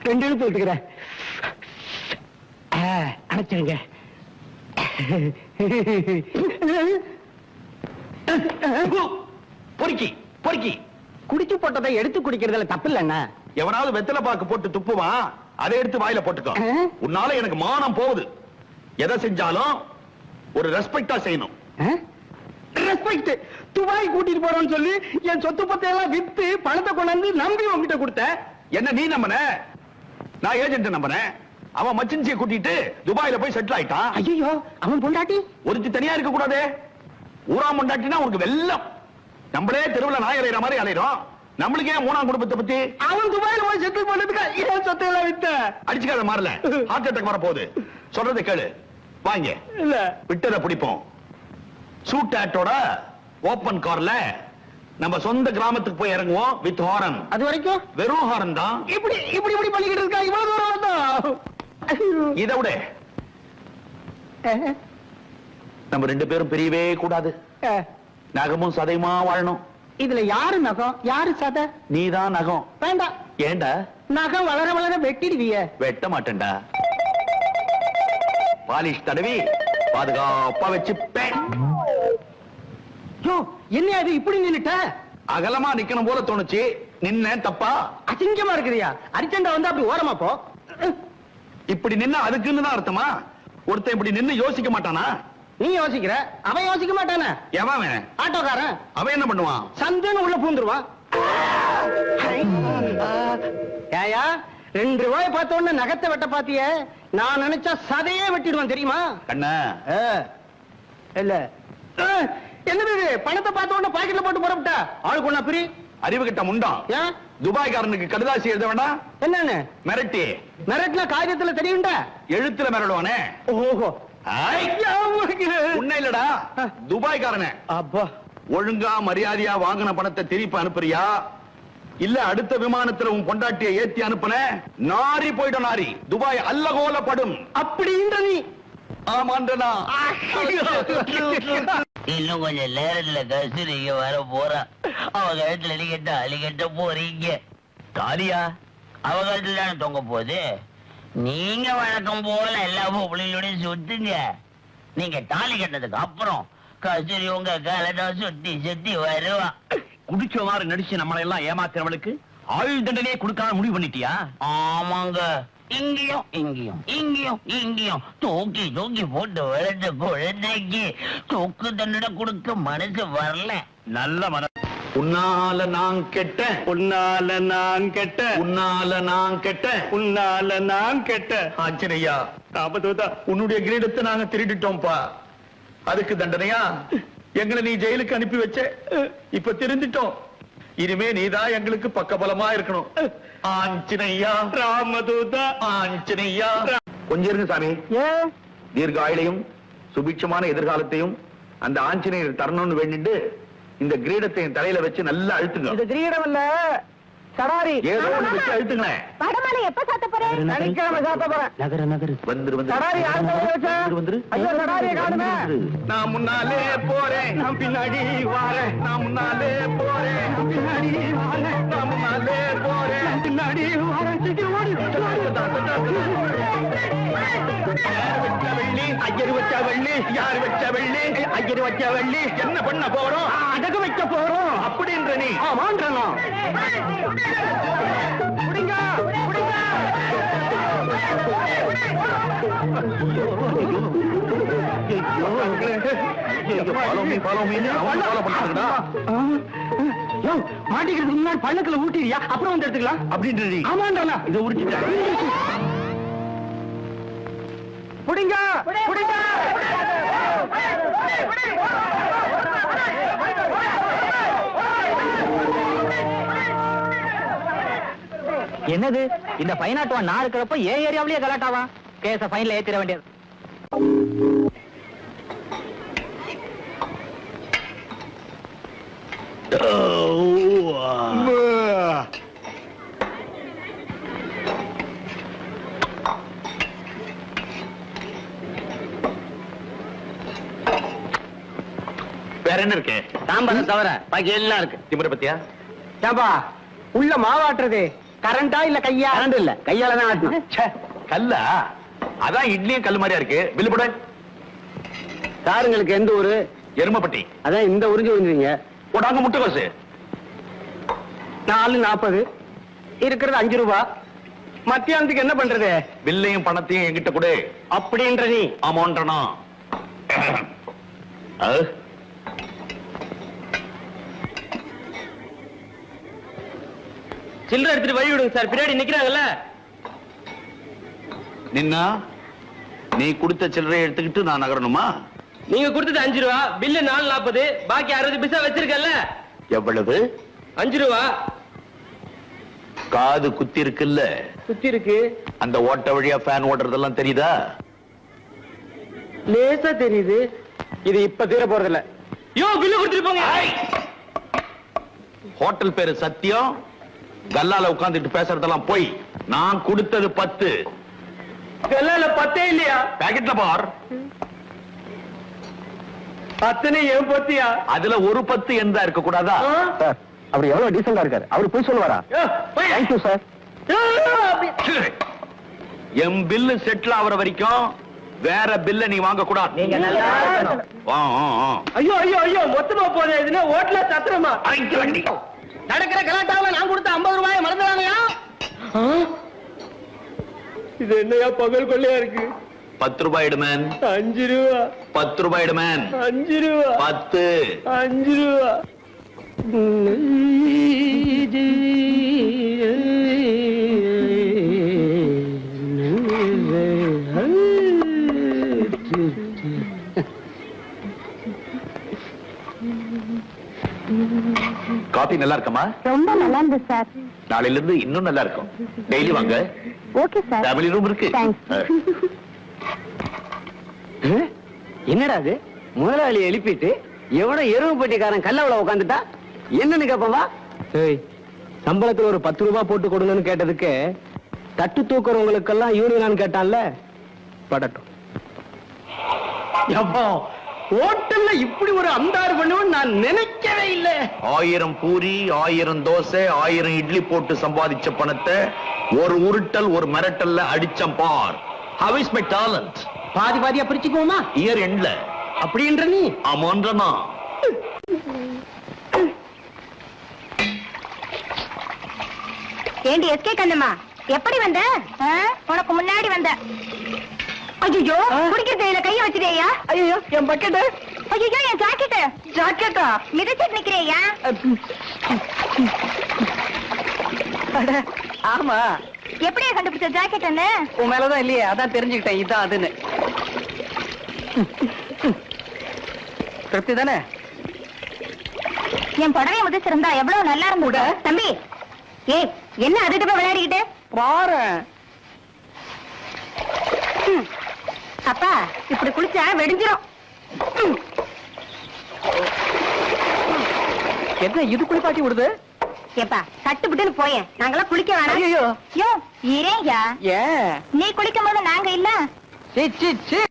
2 எழுப்பு விட்டுக்கிறேன். அணைச்சிருங்க. பொறுக்கி பொறுக்கி குடிச்சு போட்டதை எடுத்து குடிக்கிறதுல தப்பு இல்ல. எவனாவது வெத்தலை பாக்கு போட்டு துப்புவான், அதை எடுத்து வாயில போட்டுக்கோ. உன்னால எனக்கு மானம் போகுது. எதை செஞ்சாலும் ஒரு ரெஸ்பெக்டா செய்யணும். ரெஸ்பெக்ட். துபாய் கூட்டிட்டு போறோம்னு சொல்லி என் சொத்து பத்தையெல்லாம் வித்து பணத்தை கொண்டாந்து நம்பி உங்ககிட்ட கொடுத்த. என்ன நீ நம்பன? நான் ஏஜென்ட் நம்பனேன். அவன் மச்சின்சியை கூட்டிட்டு துபாயில போய் செட்டில் ஆயிட்டான். ஐயோ, அவன் பொண்டாட்டி ஒருத்தி தனியா இருக்க கூடாதே. ஊரா பொண்டாட்டினா உனக்கு வெள்ளம். நம்மளே தெருவுல நாய் அலையிற மாதிரி அலையிறோம். நம்மளுக்கு ஏன் 3ஆம் குடும்பத்தை பத்தி? அவன் துபாயில போய் செட்டில் பண்ணதுக்கு என் சொத்தை எல்லாம் வித்த. அடிச்சுக்காத மாறல, ஹார்ட் அட்டாக் வர போகுது. சொல்றதை கேளு. வாங்க, இல்ல விட்டதை பிடிப்போம். சூட் ஆட்டோட ஓபன் கார்ல நம்ம சொந்த கிராமத்துக்கு போய் இறங்குவோம் வித் ஹாரன். அது வரைக்கும் வெறும் ஹாரன் தான். இப்படி இப்படி இப்படி பண்ணிக்கிட்டு இருக்கா. இவ்வளவு தூரம் வந்தோம். இதை விட நம்ம 2 பேரும் பிரியவே கூடாது. நகமும் சதையுமா வாழணும். இதுல யாரு நகம் யாரு சதை? நீதான் நகம். வேண்டாம். ஏண்டா? நகம் வளர வளர வெட்டிடுவிய. வெட்ட மாட்டேன்டா. பாலிஷ் தடவி பாதுகாப்பா வச்சுப்பேன். என்ன அது இப்படி நின்னுட்ட? அகலமா நிக்கணும் போல தோணுச்சு. நின்ன தப்பா? அசிங்கமா இருக்குறியா? அரிச்சண்டா வந்து அப்படி ஓரமா போ. இப்படி நின்னா அதுக்குன்னு தான் அர்த்தமா? ஒருத்தன் இப்படி நின்னு யோசிக்க மாட்டானா? நீ யோசிக்கிற, அவன் யோசிக்க மாட்டானே. எவன்? ஆட்டோக்காரன். அவன் என்ன பண்ணுவான்? சந்தேன்னு உள்ள பூந்துருவான். ஏயா 2 ரூபாய் பார்த்த உடனே நகத்தை வெட்ட பாத்திய? நான் நினைச்சா சதையே வெட்டிடுவான் தெரியுமா? கண்ணா இல்ல என்னது இது? பணத்தை பார்த்த உடனே பாக்கெட்ல போட்டு போறப்பட்ட ஆளுக்கு ஒண்ணா பிரி. அறிவு கிட்ட முண்டான். ஏன் துபாய்காரனுக்கு கடுதாசி எழுத வேண்டாம்? என்னன்னு மிரட்டி. மிரட்டினா காகிதத்துல தெரியும்டா. எழுத்துல மிரடுவானே. ஓஹோ, உன்ன இல்லடா, துபாய்காரனே. அப்பா, ஒழுங்கா மரியாதையா வாங்கின பணத்தை திருப்பி அனுப்புறியா, இல்ல அடுத்த விமானத்துல உன் பொண்டாட்டியை ஏத்தி அனுப்புன? நாரி போயிடும். நாரி துபாய் அல்லகோலப்படும். அப்படின்ற நீ? ஆமாண்டனா. இன்னும் கொஞ்சம் நேரத்துல கஸ்தூரி இங்க வர போறா. அவ கழுத்துல அலிகட்ட போறீங்க. தாலியா அவ கழுத்துல தானே தொங்க போகுது. நீங்க வழக்கம் போல எல்லா பொருளையோடையும் சுத்துங்க. நீங்க தாலி கட்டதுக்கு அப்புறம் கஸ்தூரி உங்க காலதான் சுத்தி சுத்தி வருவா. குடிச்ச மாதிரி நடிச்சு நம்மளை எல்லாம் ஏமாத்துறவளுக்கு ஆயுள் தண்டனையே கொடுக்காம முடிவு பண்ணிட்டியா? ஆமாங்க, இங்கேயும் இங்கேயும் இங்கேயும் இங்கேயும் தூக்கி தூக்கி போட்டு வளர்ந்த குழந்தைக்கு தூக்கு தண்டனை கொடுக்க மனசு வரல. நல்ல மன. உன்னால நான் கெட்ட, உன்னால நான் கெட்ட, உன்னால நான் கெட்ட, உன்னால நான் கெட்ட. ஆஞ்சனையா, உன்னுடைய கிரீடத்தை நாங்க திருடிட்டோம்பா. அதுக்கு தண்டனையா எங்களை நீ ஜெயிலுக்கு அனுப்பி வச்ச. இப்ப திருந்திட்டோம். இனிமே நீதான் எங்களுக்கு பக்கபலமா இருக்கணும். ஆஞ்சனையா, ராமதூதா, ஆஞ்சனையா. கொஞ்சம் இருங்க சாமி. தீர்க்க ஆயுளையும் சுபிட்சமான எதிர்காலத்தையும் அந்த ஆஞ்சநேயர் தரணும்னு வேண்டிட்டு இந்த கிரீடத்தை தலையில வச்சு நல்லா அழுத்துங்க. இது கிரீடம் இல்ல, சடாரி. ஏதோ ஒண்ணு வச்சு அழுத்துங்களேன். வடமாலை எப்ப சாத்த போறேன்? சனிக்கிழமை சாத்த போறேன். நகரு நகரு. வந்துரு வந்துரு. சடாரி வந்துரு. ஐயோ, சடாரியை காணுமே. நான் முன்னாலே போறேன், நான் பின்னாடி வாரேன். நான் முன்னாலே போறேன், நான் பின்னாடி வாரேன். நான் முன்னாலே போறேன், நான் பின்னாடி வாரேன். சீக்கிரம் ஓடி. வெள்ளி ஐயர் வச்ச வெள்ளி. யார் வச்ச வெள்ளி? ஐயர் வச்ச வெள்ளி. என்ன பண்ண போறோம்? அடகு வைக்க போறோம். அப்படின்ற நீ? ஆமான்றா. குடிங்க குடிங்க. மாட்டிக்கிறதுக்கு முன்னாடி பள்ளத்துல ஊட்டிரியா, அப்புறம் வந்து எடுத்துக்கலாம் அப்படின்ற நீ? ஆமான்றா. இதை உரிச்சுட்டேன். குடிங்க குடிங்க. என்னது இந்த பைனாட்டுவா நான் இருக்கிறப்ப ஏன் ஏரியாவிலேயே கலாட்டாவா? கேஸ ஃபைன்ல ஏத்திர வேண்டியது. வேற என்ன இருக்கு? சாம்பார் தவிர பாக்கி எல்லாம் இருக்கு. திமிர பத்தியா? ஏன்பா உள்ள மாவாட்டுறது கரண்டா இல்ல கையா? கரண்ட் இல்ல, கையால தான் ஆட்டணும். கல்லா? அதான் இட்லியும் கல் மாதிரியா இருக்கு. பில்லு போட. சாருங்களுக்கு எந்த ஊரு? எருமப்பட்டி. அதான் இந்த உறிஞ்சு உறிஞ்சுவீங்க. போடாங்க முட்டைக்கோசு. 4.40 இருக்கிறது 5 ரூபாய். மத்தியானத்துக்கு என்ன பண்றது? பில்லையும் பணத்தையும் என்கிட்ட கொடு. அப்படின்ற நீ ஆமான்றனா? சில்லறை எடுத்துட்டு வழி விடுங்க சார், பின்னாடி நிக்கிறாங்கல்ல. நின்னா நீ கொடுத்த சில்லறையை எடுத்துக்கிட்டு நான் நகரணுமா? நீங்க கொடுத்தது 5 ரூபா, பில்லு 4.40, பாக்கி 60 பைசா வச்சிருக்கல. எவ்வளவு? 5 ரூபா. காது குத்தி இருக்குல்ல? சுத்தி இருக்கு. அந்த ஓட்ட வழியா ஃபேன் ஓடுறதெல்லாம் தெரியுதா? லேசா தெரியுது. இது இப்ப தீர போறதில்ல. யோ, பில்லு கொடுத்துட்டு போங்க. ஹோட்டல் பேரு சத்தியம். கல்லால உட்கார்ந்துட்டு பேசுறதெல்லாம் போய். நான் கொடுத்தது 10. கல்லால 10 இல்லையா? பாக்கெட்ல பார். 10 ஏன் போத்தியா? அதுல ஒரு 10 எந்த இருக்க கூடாதா? சார், அவர் எவ்வளவு டீசெண்டா இருக்காரு. அவர் போய் சொல்லுவாரா? Thank you sir. என் பில்லு செட்டில் ஆகுற வரைக்கும் வேற பில்ல நீ வாங்க கூடாது. நீங்க நல்லா இருக்கணும். ஐயோ ஐயோ ஐயோ, மொத்தமா போதே. இதுனா ஹோட்டல்ல சத்திரமா வண்டி நடக்கிற கலாட்டாவில நான் கொடுத்த 50 ரூபாயை மறந்துடாங்கயா. இது என்னையா பகல் கொள்ளையா இருக்கு? 10 ரூபாய் இடுமேன். 5 ரூபா. 10 ரூபாய் இடுமேன். 5 ரூபா. 10. 5 ரூபா. காபி நல்லா இருக்கமா? ரொம்ப நல்லா இருந்தது சார். நாளையில இருந்து இன்னும் நல்லா இருக்கும். டெய்லி வாங்க. Okay sir. ஃபேமிலி ரூம் இருக்கு. என்னடா அது? முதலாளி எழுப்பிட்டு எவனோ எருவு பெட்டிக்காரன் கல்லவள உட்காந்துட்டா என்னன்னு கேப்பவா? சம்பளத்துல ஒரு 10 ரூபாய் போட்டு கொடுங்கன்னு கேட்டதுக்கு தட்டு தூக்குறவங்களுக்கெல்லாம் யூனியனான்னு கேட்டான்ல. படட்டும். ஹோட்டல்ல இப்படி ஒரு அந்தாறு பண்ணுவோம் நான் நினைக்கவே இல்லை. 1000 பூரி, 1000 தோசை, 1000 இட்லி போட்டு சம்பாதிச்ச பணத்தை ஒரு உருட்டல் ஒரு மிரட்டல்ல அடிச்சம் பார். How is my talent? பாதி பாதியா பிரிச்சுக்குவோமா? இயர் எண்ட்ல. அப்படின்ற நீ? ஆமான்றனா? ஏண்டி எஸ்கே கண்ணம்மா, எப்படி வந்த? உனக்கு முன்னாடி வந்த. ஐயோ, குடிக்கிற தேயில கைய வச்சிட்டேயா? ஐயோ, என் பக்கெட்டு. ஐயோ, என் ஜாக்கெட். ஜாக்கெட்டா? மிதிச்சிட்டு நிக்கிறியா? ஆமா. எப்படியா கண்டுபிடிச்ச ஜாக்கெட்னு? உன் மேலதான் இல்லையே, அதான் தெரிஞ்சுக்கிட்டேன் இதான் அதுன்னு. திருப்தி தானே? என் புடவை முதிச்சிருந்தா எவ்வளவு நல்லா இருந்தது. தம்பி, ஏய், என்ன அதுட்டு விளையாடிக்கிட்டு பாரேன். அப்பா, இப்படி குளிச்சா வெடிஞ்சிரும். என்ன இது குளிப்பாட்டி விடுது? ஏப்பா, கட்டுப்பட்டுன்னு போயேன். நாங்கெல்லாம் குளிக்க வேணாம். ஐயோ, யோ, இரேயா. ஏன்? நீ குளிக்கும் போது நாங்க இல்ல. சீ சீ சீ.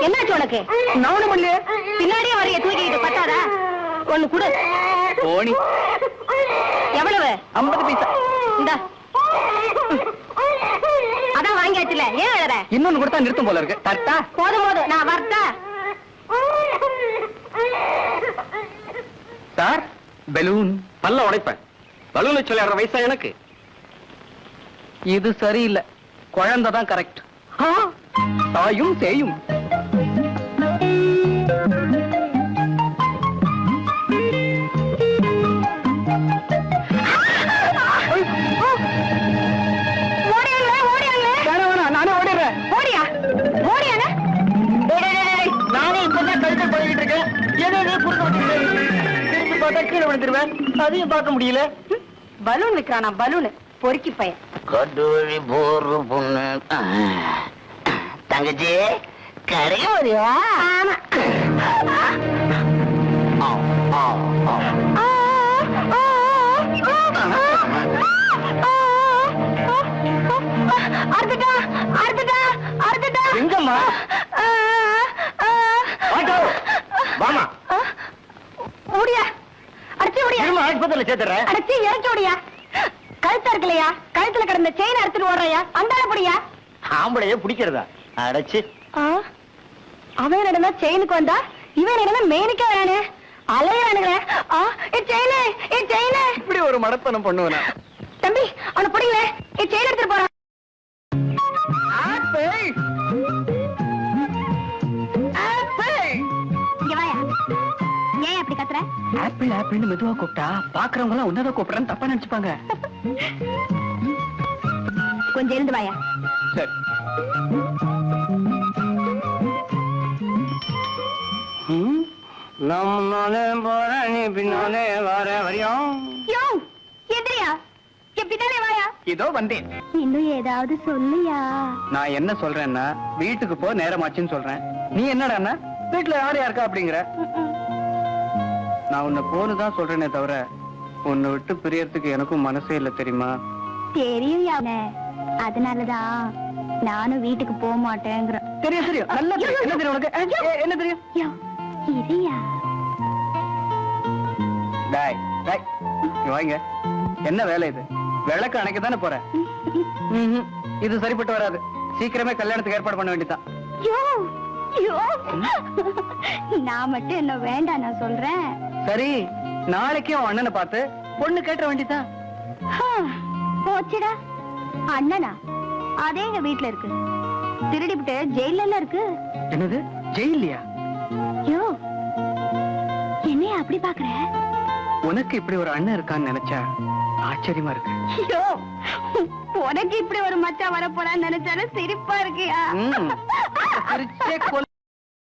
என்னாச்சு உனக்கு? நானும் பண்ணலையே. பின்னாடியே வரைய தூக்கிட்டு பத்தாதா? ஒண்ணு குடு. போனி. எவ்வளவு? 50 பைசா. இந்தா. அதான் வாங்கியாச்சுல, ஏன் அழற? இன்னொன்னு கொடுத்தா நிறுத்தும் போல இருக்கு. தட்டா? போதும் போதும், நான் வரட்டா? Sir, balloon. பல்ல உடைப்பேன். பலூன் வச்சு விளையாடுற வயசா எனக்கு? இது சரியில்லை. குழந்தை தான் கரெக்ட். தாயும் செய்யும். நானே ஓடிடுறேன். ஓடியா? ஓடியானா? நானே இப்பதான் கழுத்தை பழகிட்டு இருக்கேன். ஏதோ குறுக்க வச்சிருக்கேன். திருப்பி பார்த்தா கீழே விழுந்துருவேன். அதையும் பார்க்க முடியல. பலூன் விக்கிறானா? பலூன் பொறுக்கி பையன். கட்டுவழி போற பொண்ணு. தங்கச்சி, கரைய வரியா? ஆமா. ஆஸ்பத்திரியில சேர்த்துறேன். அடைச்சி இறக்கி விடியா. கழுத்தா இருக்கலையா, கழுத்துல கிடந்த செயின் அறுத்துட்டு ஓடுறையா, அந்தால படியா. ஆம்பளைய பிடிக்கிறதா அடைச்சு. அவன் என்னடா செயினுக்கு வந்தா, இவன் என்னடா மெயினுக்கே வரானே. அலையானுங்களே. இப்படி ஒரு மடத்தனம் பண்ணுவனா? தம்பி அவனை பிடிங்களே. செயின் எடுத்துட்டு போறான். இங்க வாயா. ஏன் அப்படி கத்துற? ஆப்பிள் ஆப்பிள்னு மெதுவா கூப்பிட்டா பாக்குறவங்க எல்லாம் உன்னதான் கூப்பிடுறேன்னு தப்பா நினைச்சுப்பாங்க. கொஞ்சம் இருந்து வாயா. சரி. நானே போறேன், நீ பின்னாலே வர வரையும். யோ எதிரியா, எப்படிதானே வாயா. இதோ வந்தேன். இன்னும் ஏதாவது சொல்லியா? நான் என்ன சொல்றேன்னா வீட்டுக்கு போ, நேரமாச்சுன்னு சொல்றேன். நீ என்னடான்னா வீட்டுல யார் யாருக்கா அப்படிங்கிற. நான் உன்னை போனுதான் சொல்றேனே தவிர உன்னை விட்டு பிரியறதுக்கு எனக்கும் மனசே இல்ல, தெரியுமா? தெரியும் யானே, அதனாலதான் நானும் வீட்டுக்கு போக மாட்டேங்கிற. தெரியும் தெரியும், நல்லா தெரியும். என்ன தெரியும் உனக்கு? என்ன தெரியும்? யோ இரியா. டாய் டாய், இங்க வாங்க. என்ன வேலை இது? விளக்கு அணைக்க தானே போற? இது சரிப்பட்டு வராது. சீக்கிரமே கல்யாணத்துக்கு ஏற்பாடு பண்ண வேண்டியதான். யோ யோ, நான் மட்டும் என்ன வேண்டாம் நான் சொல்றேன். சரி, நாளைக்கே உன் அண்ணனை பார்த்து பொண்ணு கேட்ட வேண்டியதான். போச்சுடா. அண்ணனா? அதே எங்க வீட்டுல இருக்கு. திருடிவிட்டு ஜெயில இருக்கு. என்னது, ஜெயிலியா? யோ என்னைய அப்படி பாக்குற? உனக்கு இப்படி ஒரு அண்ணன் இருக்கான்னு நினைச்சா ஆச்சரியமா இருக்கு. யோ உனக்கு இப்படி ஒரு மச்சான் வரப்போறான்னு நினைச்சாலும் சிரிப்பா இருக்கியா? சிரிச்சே கொல்ல